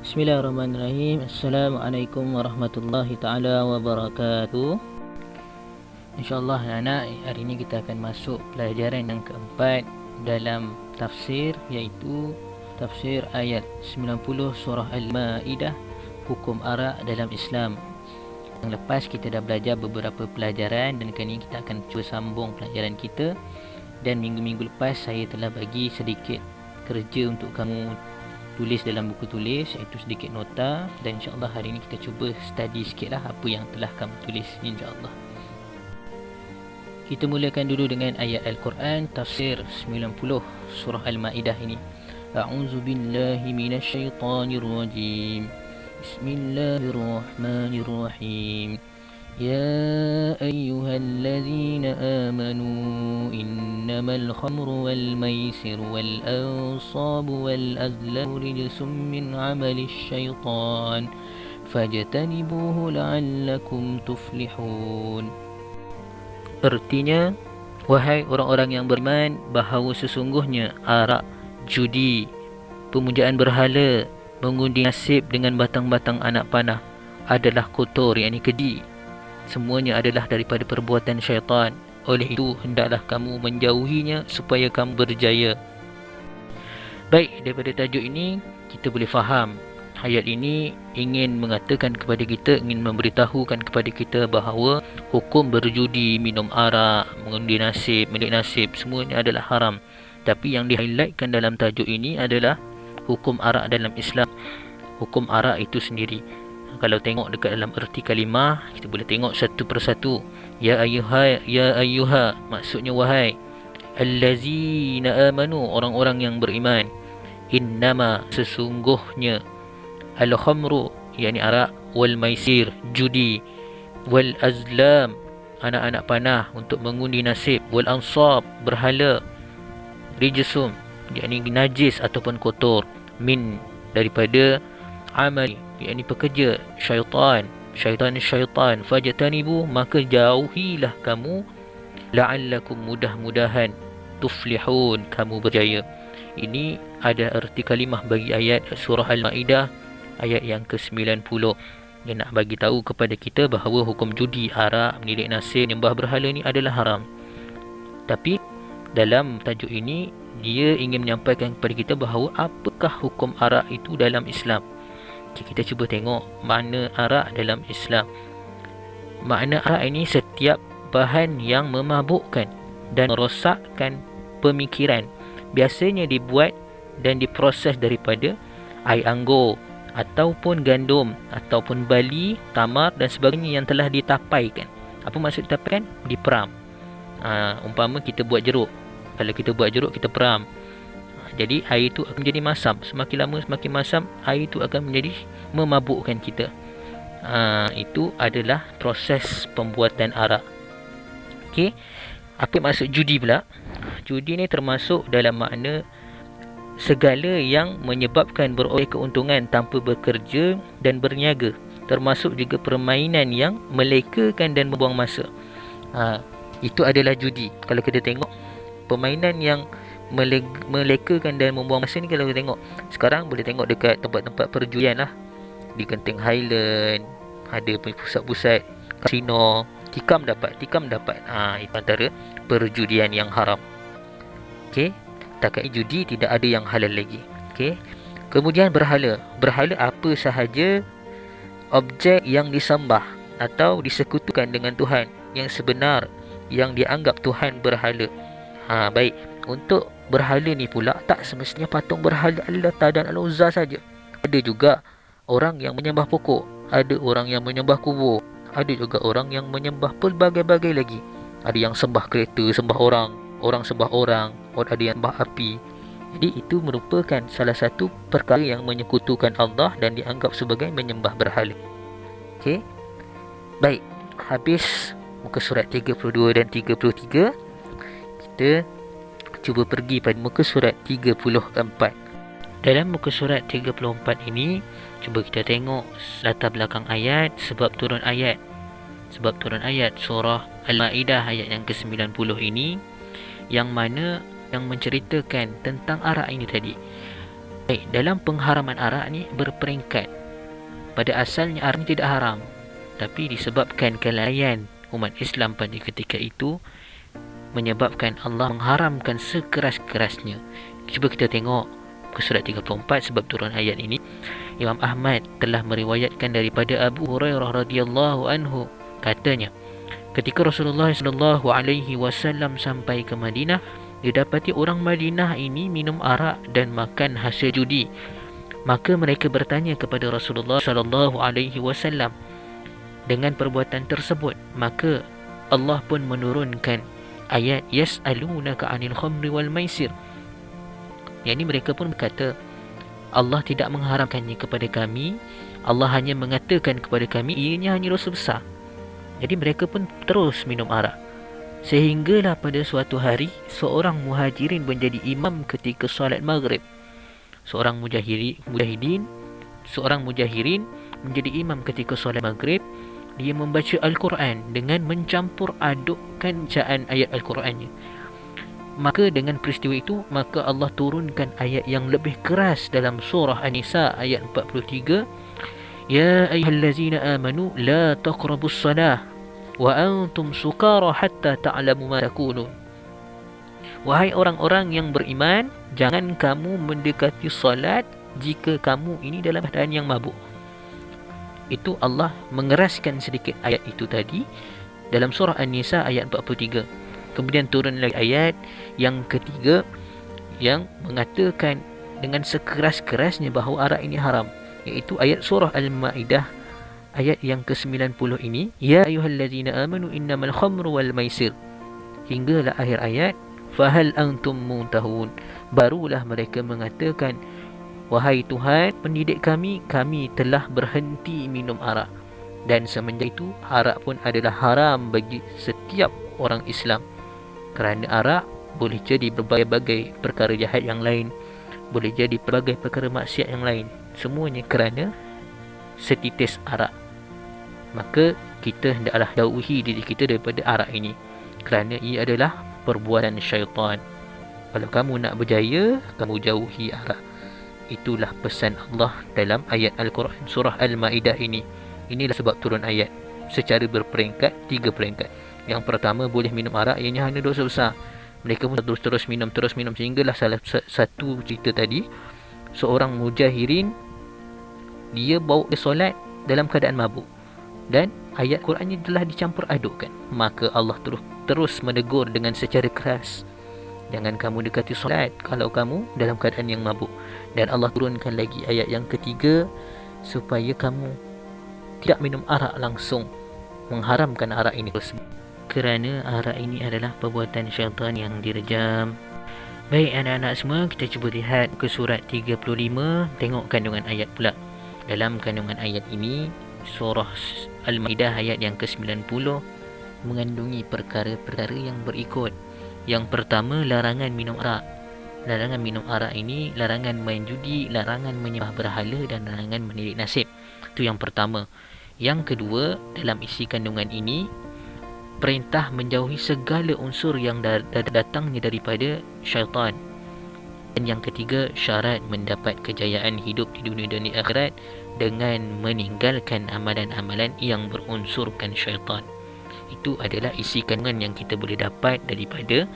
Bismillahirrahmanirrahim. Assalamualaikum warahmatullahi taala wabarakatuh. InsyaAllah anak, hari ini kita akan masuk pelajaran yang keempat dalam tafsir, iaitu tafsir ayat 90 surah Al-Ma'idah, hukum arak dalam Islam. Yang lepas kita dah belajar beberapa pelajaran dan kali ini kita akan cuba sambung pelajaran kita. Dan minggu-minggu lepas saya telah bagi sedikit kerja untuk kamu tulis dalam buku tulis, iaitu sedikit nota, dan insyaAllah hari ini kita cuba study sikit lah apa yang telah kamu tulis, insyaAllah. Kita mulakan dulu dengan ayat Al-Quran, tafsir 90 surah Al-Ma'idah ini. A'udzu billahi minasyaitanir rajim. Bismillahirrahmanirrahim. يا أيها الذين آمنوا إنما الخمر والميسر والأنصاب والأزلام رجس من عمل الشيطان فاجتنبوه لعلكم تفلحون. Artinya, wahai orang-orang yang beriman, bahawa sesungguhnya arak, judi, pemujaan berhala, mengundi nasib dengan batang-batang anak panah adalah kotor, yakni keji. Semuanya adalah daripada perbuatan syaitan. Oleh itu, hendaklah kamu menjauhinya supaya kamu berjaya. Baik, daripada tajuk ini, kita boleh faham. Ayat ini ingin mengatakan kepada kita, ingin memberitahukan kepada kita bahawa hukum berjudi, minum arak, mengundi nasib, milik nasib, semuanya adalah haram. Tapi yang di-highlightkan dalam tajuk ini adalah hukum arak dalam Islam. Hukum arak itu sendiri. Kalau tengok dekat dalam erti kalimah, kita boleh tengok satu persatu. Ya ayyuha, maksudnya wahai. Allazina amanu, orang-orang yang beriman. Innama, sesungguhnya. Al-khamru, yakni arak. Wal maisir, judi. Wal azlam, anak-anak panah untuk mengundi nasib. Wal ansab, berhala. Rijsum, yakni najis ataupun kotor. Min, daripada amal, yakni pekerja syaitan fajtanibu, maka jauhilah kamu, la'allakum, mudah-mudahan, tuflihun, kamu berjaya. Ini ada erti kalimah bagi ayat surah Al-Ma'idah ayat yang ke-90. Dia nak bagi tahu kepada kita bahawa hukum judi, arak, milik nasib, menyembah berhala ni adalah haram. Tapi dalam tajuk ini dia ingin menyampaikan kepada kita bahawa apakah hukum arak itu dalam Islam. Kita cuba tengok makna arak dalam Islam. Makna arak ini setiap bahan yang memabukkan dan merosakkan pemikiran. Biasanya dibuat dan diproses daripada air anggur ataupun gandum ataupun bali, tamar dan sebagainya yang telah ditapaikan. Apa maksud ditapaikan? Diperam. Umpama kita buat jeruk. Kalau kita buat jeruk, kita peram. Jadi air itu akan menjadi masam. Semakin lama semakin masam, air itu akan menjadi memabukkan kita. Itu adalah proses pembuatan arak. Okey. Apa maksud judi pula? Judi ni termasuk dalam makna segala yang menyebabkan beroleh keuntungan tanpa bekerja dan berniaga. Termasuk juga permainan yang melekakan dan membuang masa. Itu adalah judi. Kalau kita tengok permainan yang melekakan dan membuang masa ni, kalau kita tengok sekarang, boleh tengok dekat tempat-tempat perjudian lah. Di Genting Highland ada pusat-pusat kasino, tikam dapat. Itu antara perjudian yang haram. Okey, takat judi tidak ada yang halal lagi. Okey. Kemudian berhala apa sahaja objek yang disembah atau disekutukan dengan Tuhan yang sebenar, yang dianggap Tuhan berhala. Baik, untuk berhala ni pula tak semestinya patung berhala Al-Lata dan Al-Uzza saja. Ada juga orang yang menyembah pokok, ada orang yang menyembah kubur, ada juga orang yang menyembah pelbagai-bagai lagi. Ada yang sembah kereta, sembah orang sembah orang, ada yang sembah api. Jadi itu merupakan salah satu perkara yang menyekutukan Allah dan dianggap sebagai menyembah berhala. Okey. Baik, habis muka surat 32 dan 33. Kita cuba pergi pada muka surat 34. Dalam muka surat 34 ini, cuba kita tengok latar belakang ayat, sebab turun ayat surah Al-Ma'idah ayat yang ke-90 ini, yang mana yang menceritakan tentang arak ini tadi. Baik, dalam pengharaman arak ni berperingkat. Pada asalnya arak ni tidak haram, tapi disebabkan kelalaian umat Islam pada ketika itu menyebabkan Allah mengharamkan sekeras-kerasnya. Cuba kita tengok ke surat 34 sebab turun ayat ini. Imam Ahmad telah meriwayatkan daripada Abu Hurairah radhiyallahu anhu, katanya, ketika Rasulullah sallallahu alaihi wasallam sampai ke Madinah, didapati orang Madinah ini minum arak dan makan hasil judi. Maka mereka bertanya kepada Rasulullah sallallahu alaihi wasallam dengan perbuatan tersebut. Maka Allah pun menurunkan ayat yas'alunaka 'anil khamri wal maisir. Yang ini mereka pun berkata, Allah tidak mengharamkannya kepada kami, Allah hanya mengatakan kepada kami ianya hanya dosa besar. Jadi mereka pun terus minum arak. Sehinggalah pada suatu hari seorang muhajirin menjadi imam ketika solat maghrib. Seorang mujahirin menjadi imam ketika solat maghrib. Dia membaca Al-Quran dengan mencampur adukkan bacaan ayat Al-Qurannya. Maka dengan peristiwa itu, maka Allah turunkan ayat yang lebih keras dalam surah An-Nisa ayat 43. Ya ayyuhallazina amanu la taqrabus salah wa antum sukara hatta ta'lamu ma taqulun. Wahai orang-orang yang beriman, jangan kamu mendekati salat jika kamu ini dalam keadaan yang mabuk. Itu Allah mengeraskan sedikit ayat itu tadi dalam surah An-Nisa ayat 43. Kemudian turun lagi ayat yang ketiga yang mengatakan dengan sekeras-kerasnya bahawa arak ini haram, iaitu ayat surah Al-Maidah ayat yang ke-90 ini, ya ayyuhallazina amanu innamal khamru wal maisir, hinggalah akhir ayat fahal antum muntahun. Barulah mereka mengatakan, wahai Tuhan pendidik kami telah berhenti minum arak. Dan semenjak itu arak pun adalah haram bagi setiap orang Islam. Kerana arak boleh jadi berbagai-bagai perkara jahat yang lain, boleh jadi berbagai perkara maksiat yang lain, semuanya kerana setitis arak. Maka kita hendaklah jauhi diri kita daripada arak ini, kerana ia adalah perbuatan syaitan. Kalau kamu nak berjaya, kamu jauhi arak. Itulah pesan Allah dalam ayat Al-Quran surah Al-Maidah ini. Inilah sebab turun ayat secara berperingkat, 3 peringkat. Yang pertama, boleh minum arak, ianya hanya dosa besar. Mereka pun terus minum sehinggalah salah satu cerita tadi, seorang mujahirin dia bawa ke solat dalam keadaan mabuk dan ayat Quran ini telah dicampur adukkan. Maka Allah terus menegur dengan secara keras, jangan kamu dekati solat kalau kamu dalam keadaan yang mabuk. Dan Allah turunkan lagi ayat yang ketiga supaya kamu tidak minum arak langsung, mengharamkan arak ini tersebut, kerana arak ini adalah perbuatan syaitan yang direjam. Baik anak-anak semua, kita cuba lihat ke surat 35, tengok kandungan ayat pula. Dalam kandungan ayat ini, surah Al-Maidah ayat yang ke-90 mengandungi perkara-perkara yang berikut. Yang pertama, larangan minum arak. Larangan minum arak ini, larangan main judi, larangan menyembah berhala dan larangan menilik nasib. Itu yang pertama. Yang kedua, dalam isi kandungan ini, perintah menjauhi segala unsur yang datangnya daripada syaitan. Dan yang ketiga, syarat mendapat kejayaan hidup di dunia dan di akhirat dengan meninggalkan amalan-amalan yang berunsurkan syaitan. Itu adalah isi kandungan yang kita boleh dapat daripada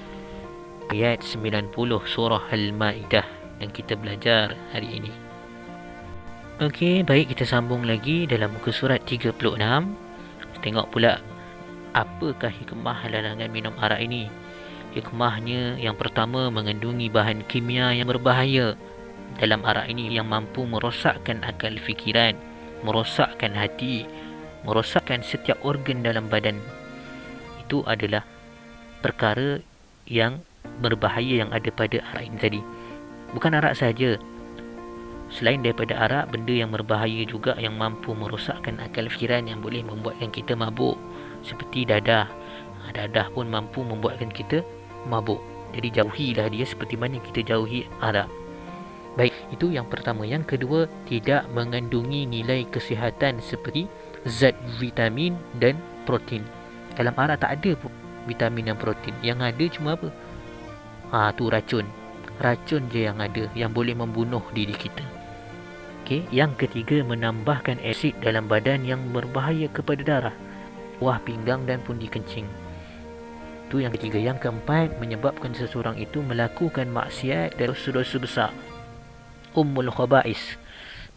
ayat 90 surah Al-Maidah yang kita belajar hari ini. Okey, baik, kita sambung lagi dalam muka surat 36. Tengok pula apakah hikmah larangan minum arak ini. Hikmahnya yang pertama, mengandungi bahan kimia yang berbahaya dalam arak ini yang mampu merosakkan akal fikiran, merosakkan hati, merosakkan setiap organ dalam badan. Itu adalah perkara yang berbahaya yang ada pada arak ini tadi. Bukan arak saja, selain daripada arak, benda yang berbahaya juga yang mampu merosakkan akal fikiran, yang boleh membuatkan kita mabuk, seperti dadah. Dadah pun mampu membuatkan kita mabuk. Jadi jauhilah dia seperti mana kita jauhi arak. Baik, itu yang pertama. Yang kedua, tidak mengandungi nilai kesihatan seperti zat vitamin dan protein. Dalam arak tak ada pun vitamin dan protein. Yang ada cuma apa? Tu racun. racun je yang ada yang boleh membunuh diri kita. Okey, yang ketiga, menambahkan asid dalam badan yang berbahaya kepada darah, buah pinggang dan pundi kencing. Itu yang ketiga. Yang keempat, menyebabkan seseorang itu melakukan maksiat dan dosa-dosa besar. Ummul khaba'is.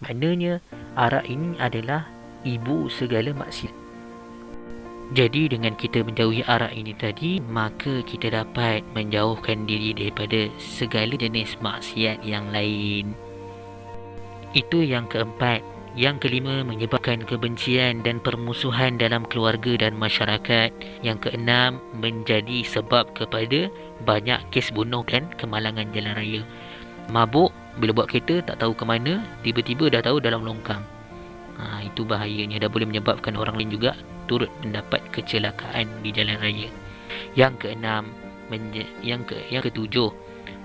Maknanya arak ini adalah ibu segala maksiat. Jadi dengan kita menjauhi arak ini tadi, maka kita dapat menjauhkan diri daripada segala jenis maksiat yang lain. Itu yang keempat. Yang kelima, menyebabkan kebencian dan permusuhan dalam keluarga dan masyarakat. Yang keenam, menjadi sebab kepada banyak kes bunuh dan kemalangan jalan raya. Mabuk, bila buat kereta tak tahu ke mana, tiba-tiba dah tahu dalam longkang. Itu bahayanya, dah boleh menyebabkan orang lain juga turut mendapat kecelakaan di jalan raya. Yang keenam, yang ketujuh,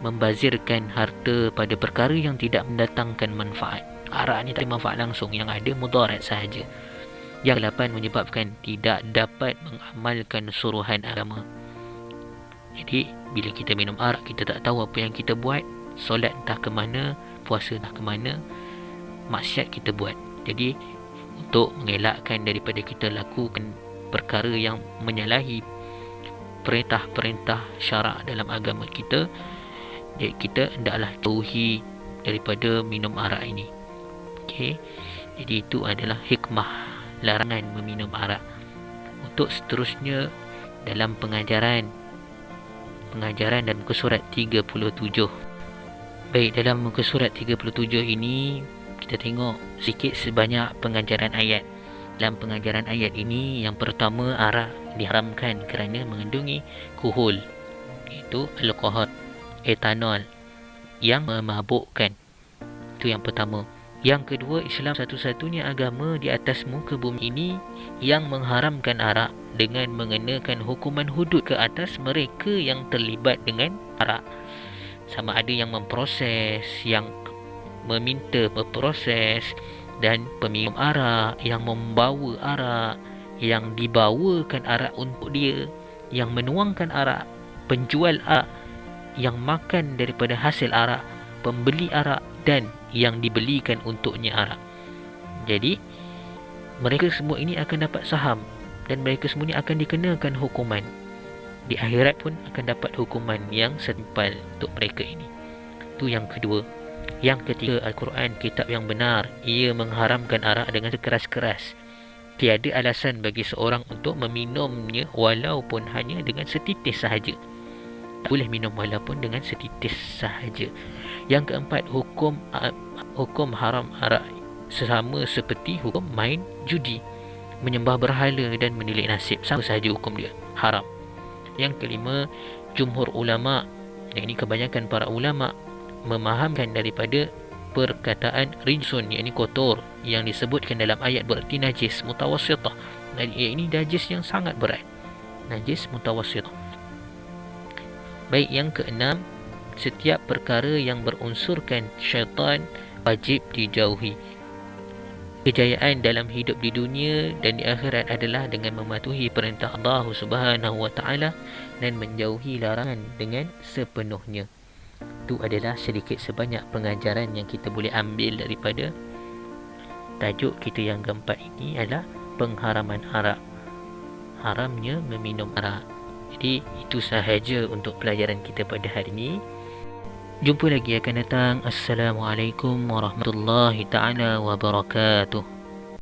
membazirkan harta pada perkara yang tidak mendatangkan manfaat. Arak ni tak ada manfaat langsung, yang ada mudarat sahaja. Yang ke-8, menyebabkan tidak dapat mengamalkan suruhan agama. Jadi bila kita minum arak, kita tak tahu apa yang kita buat. Solat entah ke mana, puasa entah ke mana, maksiat kita buat. Jadi untuk mengelakkan daripada kita lakukan perkara yang menyalahi perintah-perintah syarak dalam agama kita, jadi kita hendaklah jauhi daripada minum arak ini. Okey, jadi itu adalah hikmah larangan meminum arak. Untuk seterusnya dalam pengajaran dan muka surat 37. Baik, dalam muka surat 37 ini kita tengok sikit sebanyak pengajaran ayat. Dalam pengajaran ayat ini, yang pertama, arak diharamkan kerana mengandungi kuhul, iaitu alkohol, etanol yang memabukkan. Itu yang pertama. Yang kedua, Islam satu-satunya agama di atas muka bumi ini yang mengharamkan arak dengan mengenakan hukuman hudud ke atas mereka yang terlibat dengan arak. Sama ada yang memproses, yang meminta berproses, dan peminum arak, yang membawa arak, yang dibawakan arak untuk dia, yang menuangkan arak, penjual arak, yang makan daripada hasil arak, pembeli arak, dan yang dibelikan untuknya arak. Jadi mereka semua ini akan dapat saham, dan mereka semua ini akan dikenakan hukuman. Di akhirat pun akan dapat hukuman yang setimpal untuk mereka ini. Itu yang kedua. Yang ketiga, Al-Quran, kitab yang benar, ia mengharamkan arak dengan sekeras-keras. Tiada alasan bagi seorang untuk meminumnya walaupun hanya dengan setitis sahaja. Tak boleh minum walaupun dengan setitis sahaja. Yang keempat, hukum haram arak sama seperti hukum main judi, menyembah berhala dan menilik nasib. Sama sahaja hukum dia, haram. Yang kelima, jumhur ulama, yang ini kebanyakan para ulama, memahamkan daripada perkataan rijsun, yakni kotor, yang disebutkan dalam ayat berarti najis mutawassitah. Ini najis yang sangat berat, najis mutawassitah. Baik, yang keenam, setiap perkara yang berunsurkan syaitan wajib dijauhi. Kejayaan dalam hidup di dunia dan di akhirat adalah dengan mematuhi perintah Allah Subhanahu wa taala dan menjauhi larangan dengan sepenuhnya. Itu adalah sedikit sebanyak pengajaran yang kita boleh ambil daripada tajuk kita yang keempat ini, adalah pengharaman arak, haramnya meminum arak. Jadi itu sahaja untuk pelajaran kita pada hari ini. Jumpa lagi akan datang. Assalamualaikum warahmatullahi taala wabarakatuh.